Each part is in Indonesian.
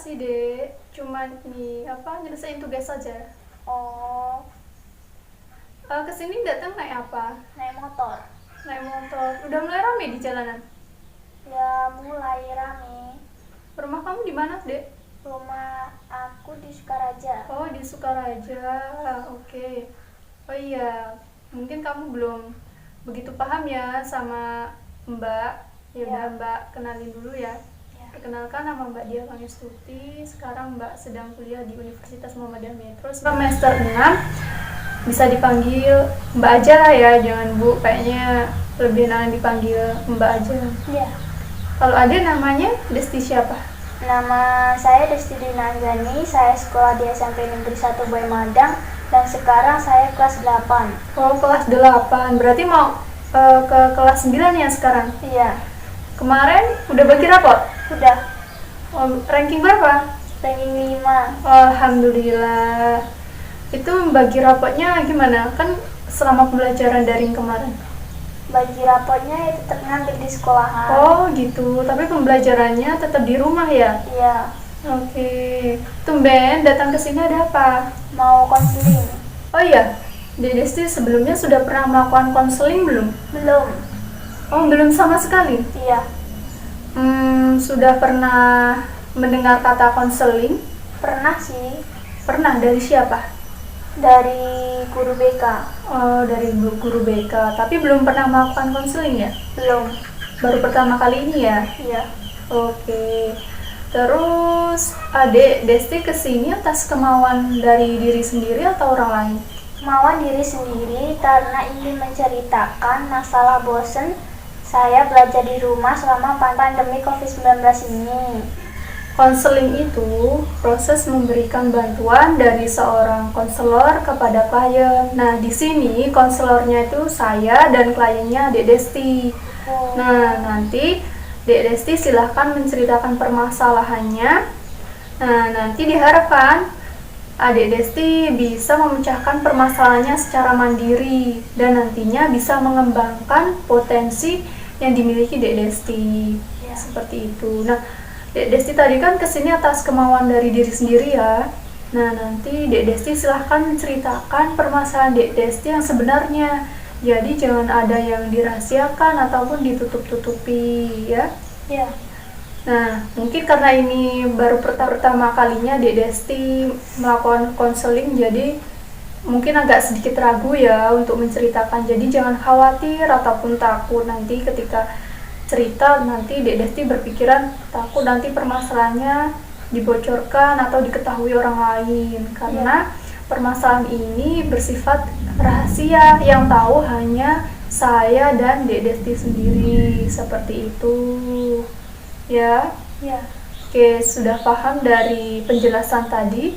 sih, Dek. Cuman ini nyelesain tugas saja. Oh, Kesini datang naik apa? naik motor. Naik motor. Udah mulai rame di jalanan. Ya mulai rame. Rumah kamu di mana, Dek? Rumah aku di Sukaraja. Oh, di Sukaraja. Oke. Oh iya, mungkin kamu belum begitu paham ya sama Mbak. Ya udah, Ya. Mbak kenalin dulu ya. Ya. Perkenalkan, nama Mbak Dia Pangestuti. Sekarang Mbak sedang kuliah di Universitas Muhammadiyah Metro semester 6. Bisa dipanggil Mbak aja lah ya, jangan Bu. Kayaknya lebih enak dipanggil Mbak aja. Ya. Kalau ada namanya Desti siapa? Nama saya Desti Dina Anjani. Saya sekolah di SMP Negeri 1 Boy Madang dan sekarang saya kelas 8. Oh, kelas 8. Berarti mau ke kelas 9 ya sekarang? Iya, Kemarin udah bagi rapot? udah Oh, ranking berapa? ranking 5. Alhamdulillah. Itu bagi rapotnya gimana? Kan selama pembelajaran daring kemarin. Bagi rapotnya itu tetap ngambil di sekolahan. Oh gitu, tapi pembelajarannya tetap di rumah ya? Iya, Oke. Tumben datang ke sini ada apa? mau konseling. Oh iya, Dek Desti sebelumnya sudah pernah melakukan konseling belum? Belum. Oh, belum sama sekali. Iya, Sudah pernah mendengar kata konseling? pernah sih Pernah, dari siapa? dari guru BK. Oh, dari guru BK, tapi belum pernah melakukan konseling ya? Belum. Baru pertama kali ini ya? Iya. Oke. Terus, Adek Desti kesini atas kemauan dari diri sendiri atau orang lain? Kemauan diri sendiri karena ingin menceritakan masalah bosen saya belajar di rumah selama pandemi COVID-19 ini. Konseling itu proses memberikan bantuan dari seorang konselor kepada klien. Nah, di sini konselornya itu saya dan kliennya Dek Desti. Nah, nanti Dek Desti silahkan menceritakan permasalahannya. Nah, nanti diharapkan Adik Desti bisa memecahkan permasalahannya secara mandiri dan nantinya bisa mengembangkan potensi yang dimiliki Dek Desti. Ya. Seperti itu. Nah, Dek Desti tadi kan kesini atas kemauan dari diri sendiri ya. Nah, nanti Dek Desti silahkan menceritakan permasalahan Dek Desti yang sebenarnya. Jadi jangan ada yang dirahasiakan ataupun ditutup-tutupi ya. Ya. Nah, mungkin karena ini baru pertama kalinya Dek Desti melakukan konseling, jadi mungkin agak sedikit ragu ya untuk menceritakan. Jadi jangan khawatir ataupun takut nanti ketika cerita nanti Dek Desti berpikiran takut nanti permasalahannya dibocorkan atau diketahui orang lain, karena permasalahan ini bersifat rahasia yang tahu hanya saya dan Dek Desti sendiri, seperti itu ya. Ya. Oke, sudah paham dari penjelasan tadi?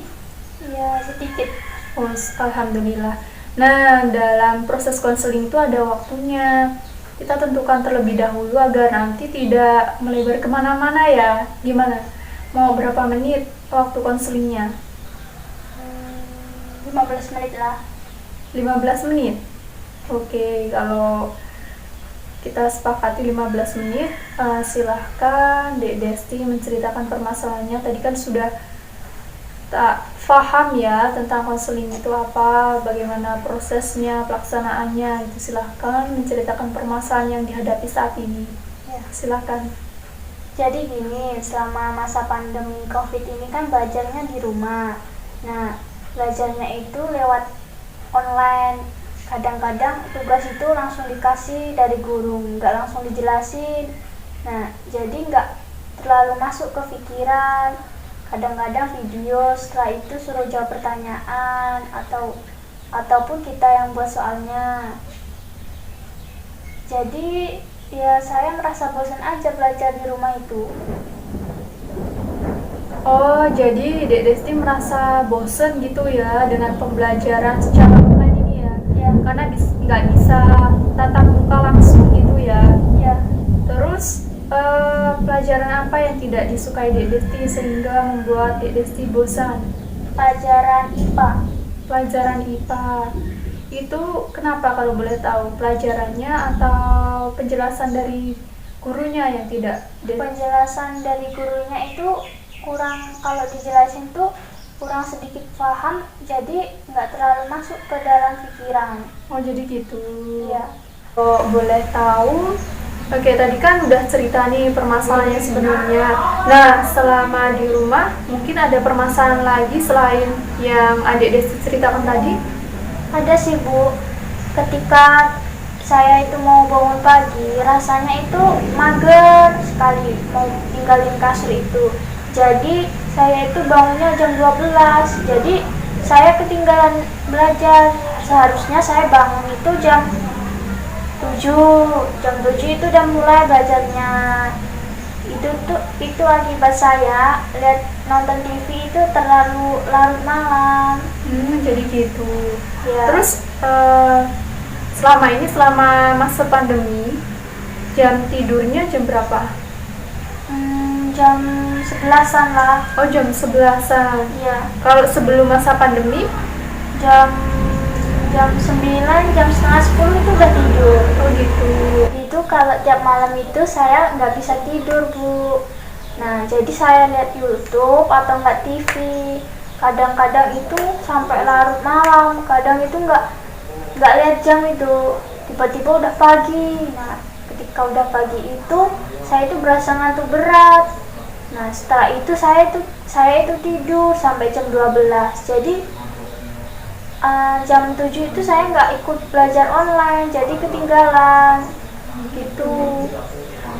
Ya, sedikit. Oh, alhamdulillah. Nah, dalam proses konseling itu ada waktunya. Kita tentukan terlebih dahulu agar nanti tidak melebar kemana-mana ya. Gimana? Mau berapa menit waktu konselingnya? 15 menit lah. 15 menit? Oke, kalau kita sepakati 15 menit, silahkan Dek Desti menceritakan permasalahannya. Tadi kan sudah tak paham ya tentang konseling itu apa, bagaimana prosesnya, pelaksanaannya. Itu silahkan menceritakan permasalahan yang dihadapi saat ini. Ya. Silahkan. Jadi gini, selama masa pandemi COVID ini kan belajarnya di rumah. Nah, belajarnya itu lewat online. Kadang-kadang tugas itu langsung dikasih dari guru, nggak langsung dijelasin. Nah, jadi nggak terlalu masuk ke pikiran. Kadang-kadang video, setelah itu suruh jawab pertanyaan ataupun kita yang buat soalnya. Jadi ya saya merasa bosan aja belajar di rumah itu. Oh, jadi Dek Desti merasa bosen gitu ya dengan pembelajaran secara online ini ya? Ya. Karena nggak bisa tatap muka langsung gitu ya? Ya. Terus pelajaran apa yang tidak disukai Dek Desti sehingga membuat Dek Desti bosan? Pelajaran IPA. Pelajaran IPA itu kenapa kalau boleh tahu? Pelajarannya atau penjelasan dari gurunya yang tidak? Penjelasan dari gurunya itu kurang, kalau dijelasin tuh kurang sedikit paham, jadi nggak terlalu masuk ke dalam pikiran. Oh jadi gitu. Iya. Oh boleh tahu. Oke, tadi kan udah cerita nih permasalahannya sebenarnya. Nah, selama di rumah mungkin ada permasalahan lagi selain yang adik Desti ceritakan tadi? Ada sih Bu, ketika saya itu mau bangun pagi, rasanya itu mager sekali mau tinggalin kasur itu. Jadi saya itu bangunnya jam 12, jadi saya ketinggalan belajar. Seharusnya saya bangun itu jam 7 itu udah mulai belajarnya. Itu akibat saya lihat nonton TV itu terlalu larut malam. Jadi gitu. Ya. Terus selama masa pandemi, jam tidurnya jam berapa? Jam 11-an lah. Oh jam 11-an. Iya. Kalau sebelum masa pandemi? Jam 9, jam setengah 10 itu udah tidur. Oh gitu. Itu kalau tiap malam itu saya nggak bisa tidur Bu. Nah jadi saya lihat YouTube atau nggak TV. Kadang-kadang itu sampai larut malam. Kadang itu nggak lihat jam itu. Tiba-tiba udah pagi. Nah ketika udah pagi itu saya itu berasa ngantuk berat. Nah setelah itu saya itu tidur sampai jam 12. Jadi jam 7 itu saya nggak ikut belajar online, jadi ketinggalan gitu.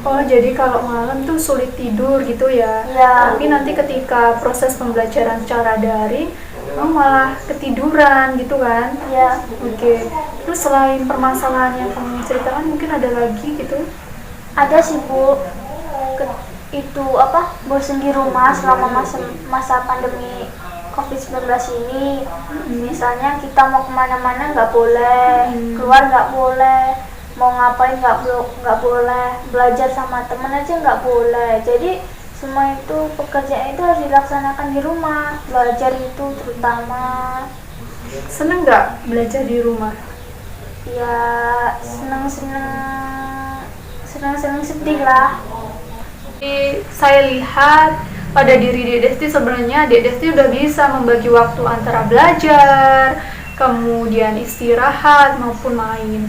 Oh jadi kalau malam tuh sulit tidur gitu ya? Ya. Tapi nanti ketika proses pembelajaran secara daring, malah ketiduran gitu kan? Ya. Oke. Terus selain permasalahan yang kamu ceritakan mungkin ada lagi gitu? Ada sih Bu. Bosen di rumah selama masa pandemi COVID-19 ini. Misalnya kita mau kemana-mana nggak boleh, keluar nggak boleh, mau ngapain nggak boleh, belajar sama temen aja nggak boleh. Jadi semua itu pekerjaan itu harus dilaksanakan di rumah, belajar itu terutama. Seneng nggak belajar di rumah? Ya seneng sedih lah. Jadi saya lihat pada diri Dek Desti sebenarnya Dek Desti udah bisa membagi waktu antara belajar, kemudian istirahat maupun main.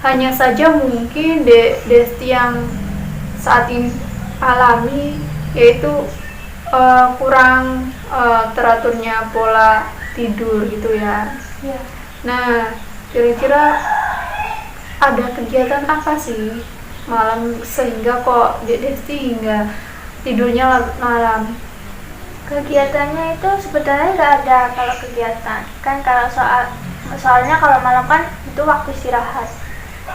Hanya saja mungkin Dek Desti yang saat ini alami yaitu kurang teraturnya pola tidur gitu ya. Ya. Nah, kira-kira ada kegiatan apa sih malam sehingga kok Dek Desti hingga tidurnya larut malam? Kegiatannya itu sebenarnya nggak ada kalau kegiatan kan, kalau soalnya kalau malam kan itu waktu istirahat.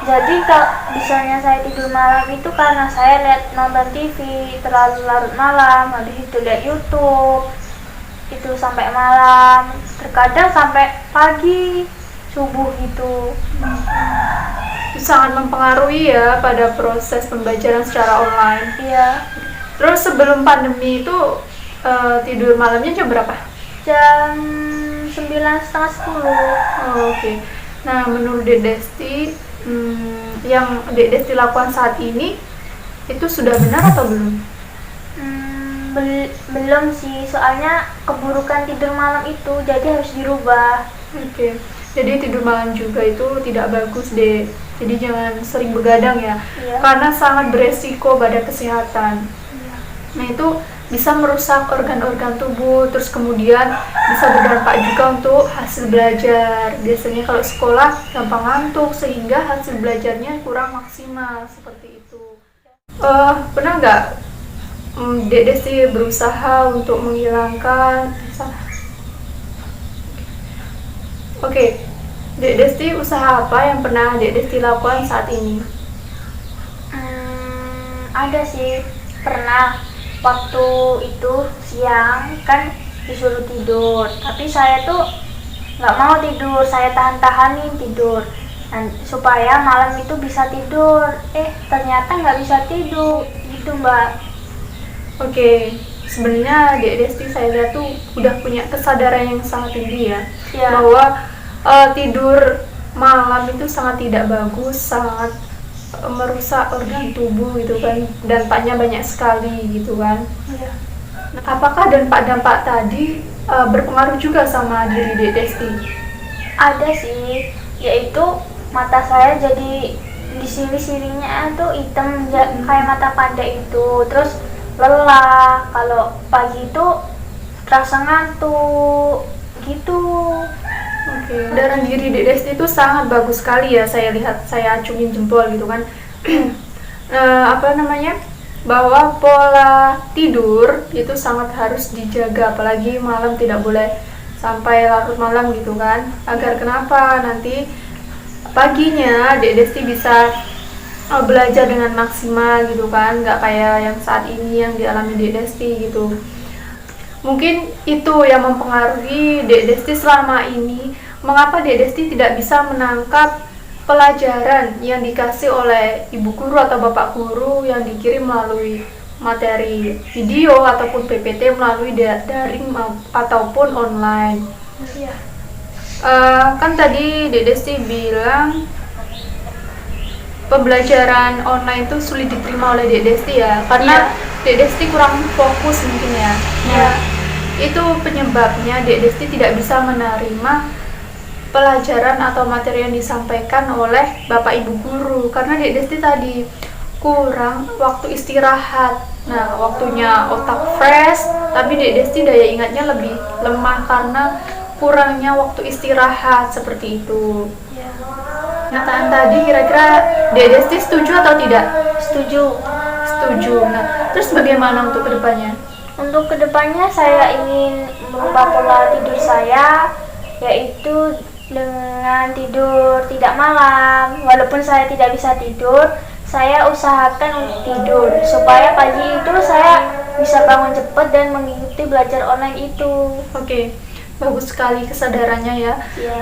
Jadi kalau misalnya saya tidur malam itu karena saya lihat nonton TV terlalu larut malam, habis itu lihat YouTube itu sampai malam, terkadang sampai pagi subuh gitu. Itu sangat mempengaruhi ya pada proses pembelajaran secara online. Iya. Terus sebelum pandemi itu tidur malamnya jam berapa? Jam 9:30, 10. Oh, oke. Nah, menurut Dek Desti, yang Dek Desti lakukan saat ini itu sudah benar atau belum? Belum sih, soalnya keburukan tidur malam itu jadi harus dirubah. Oke. Jadi tidur malam juga itu tidak bagus deh. Jadi jangan sering begadang ya. Iya. Karena sangat beresiko pada kesehatan. Nah itu bisa merusak organ-organ tubuh, terus kemudian bisa berdampak juga untuk hasil belajar. Biasanya kalau sekolah gampang ngantuk sehingga hasil belajarnya kurang maksimal seperti itu. Pernah nggak Dek Desti berusaha untuk menghilangkan Oke, Dek Desti usaha apa yang pernah Dek Desti lakukan saat ini? Ada sih, pernah. Waktu itu siang kan disuruh tidur, tapi saya tuh nggak mau tidur, saya tahan-tahanin tidur supaya malam itu bisa tidur. Ternyata nggak bisa tidur gitu Mbak. Oke, sebenarnya Dek Desti saya lihat tuh udah punya kesadaran yang sangat tinggi ya, Ya. bahwa tidur malam itu sangat tidak bagus, sangat merusak organ tubuh gitu kan, dampaknya banyak sekali gitu kan. Iya. Apakah dampak tadi berpengaruh juga sama diri Dek Desti? Ada sih, yaitu mata saya jadi di sini-sininya tuh hitam kayak mata panda itu. Terus lelah, kalau pagi itu terasa ngantuk gitu. Oke, darah diri Dek Desti itu sangat bagus sekali ya, saya lihat, saya acungin jempol gitu kan. Bahwa pola tidur itu sangat harus dijaga, apalagi malam tidak boleh sampai larut malam gitu kan, agar kenapa nanti paginya Dek Desti bisa belajar dengan maksimal gitu kan, nggak kayak yang saat ini yang dialami Dek Desti gitu. Mungkin itu yang mempengaruhi Dek Desti selama ini, mengapa Dek Desti tidak bisa menangkap pelajaran yang dikasih oleh ibu guru atau bapak guru yang dikirim melalui materi video ataupun PPT melalui daring ataupun online. Iya. Kan tadi Dek Desti bilang pembelajaran online itu sulit diterima oleh Dek Desti ya, karena Dek Desti kurang fokus mungkin ya. Nah, itu penyebabnya Dek Desti tidak bisa menerima pelajaran atau materi yang disampaikan oleh bapak ibu guru, karena Dek Desti tadi kurang waktu istirahat. Nah, waktunya otak fresh, tapi Dek Desti daya ingatnya lebih lemah karena kurangnya waktu istirahat, seperti itu. Kenyataan tadi kira-kira Dek Desti setuju atau tidak? Setuju. Nah, terus bagaimana untuk kedepannya? Untuk kedepannya saya ingin merubah pola tidur saya, yaitu dengan tidur tidak malam. Walaupun saya tidak bisa tidur, saya usahakan untuk tidur supaya pagi itu saya bisa bangun cepat dan mengikuti belajar online itu. Oke, bagus sekali kesadarannya ya. Iya.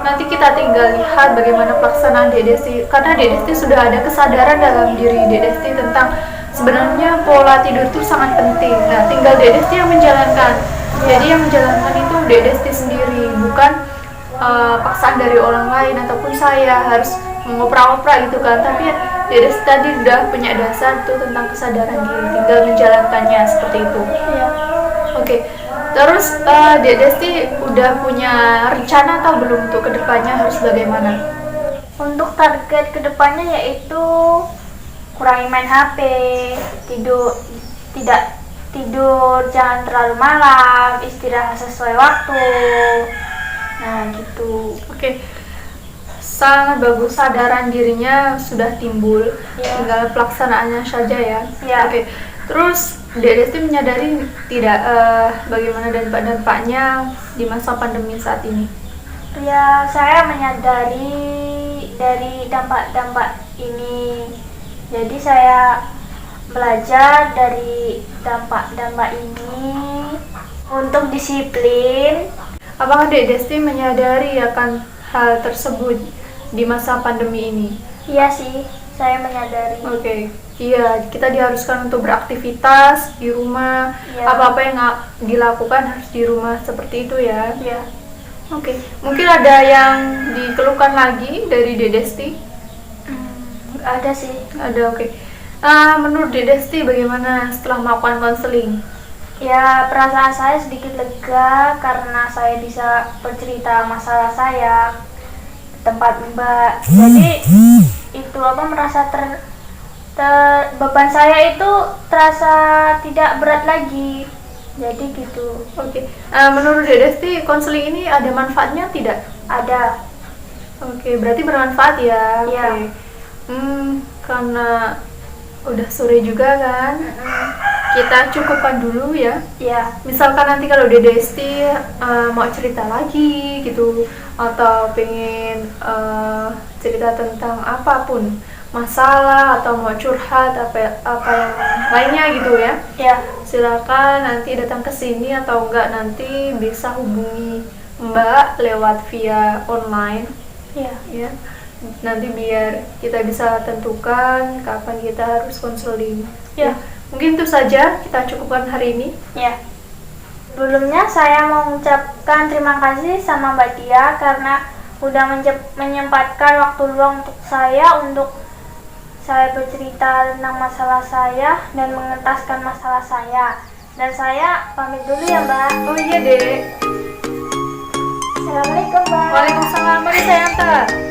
Nanti kita tinggal lihat bagaimana pelaksanaan Dek Desti, karena Dek Desti sudah ada kesadaran dalam diri Dek Desti tentang sebenarnya pola tidur itu sangat penting. Nah, tinggal Dek Desti yang menjalankan. Jadi yang menjalankan itu Dek Desti sendiri, bukan paksaan dari orang lain ataupun saya harus mengopera-opera gitu kan. Tapi Dek Desti tadi udah punya dasar tuh tentang kesadaran diri, tinggal menjalankannya seperti itu. Iya. Oke. Terus Dek Desti udah punya rencana atau belum untuk kedepannya harus bagaimana? Untuk target kedepannya yaitu kurangi main HP, tidak tidur jangan terlalu malam, istirahat sesuai waktu. Nah gitu. Oke, sangat bagus, sadaran dirinya sudah timbul, tinggal pelaksanaannya saja ya. Oke, terus Dek Desti menyadari tidak bagaimana dampak-dampaknya di masa pandemi saat ini? Ya, saya menyadari dari dampak-dampak ini. Jadi saya belajar dari dampak-dampak ini untuk disiplin. Apakah Dek Desti menyadari akan hal tersebut di masa pandemi ini? Iya sih, saya menyadari. Oke. Iya, kita diharuskan untuk beraktivitas di rumah. Apa-apa yang dilakukan harus di rumah, seperti itu ya. Iya. Oke. Mungkin ada yang dikeluhkan lagi dari Dek Desti? Ada sih. Ada, oke. Menurut Dek Desti bagaimana setelah melakukan konseling? Ya, perasaan saya sedikit lega karena saya bisa bercerita masalah saya ke tempat Mbak. Jadi itu merasa beban saya itu terasa tidak berat lagi. Jadi gitu. Oke. Menurut Dek Desti konseling ini ada manfaatnya tidak? Ada. Oke, berarti bermanfaat ya. Iya. Oke. Karena udah sore juga kan. Kita cukupkan dulu ya. Iya. Misalkan nanti kalau Dek Desti mau cerita lagi gitu, atau pengen cerita tentang apapun masalah atau mau curhat apa yang lainnya gitu ya. Ya. Silakan nanti datang ke sini, atau enggak nanti bisa hubungi Mbak lewat via online. Iya. Ya. Nanti biar kita bisa tentukan kapan kita harus konseling. Ya. Mungkin itu saja kita cukupkan hari ini. Ya. Sebelumnya saya mau mengucapkan terima kasih sama Mbak Tia karena udah menyempatkan waktu luang untuk saya bercerita tentang masalah saya dan mengentaskan masalah saya. Dan saya pamit dulu ya, Mbak. Oh iya, Dek. Assalamualaikum, Mbak. Waalaikumsalam. Mari saya antar.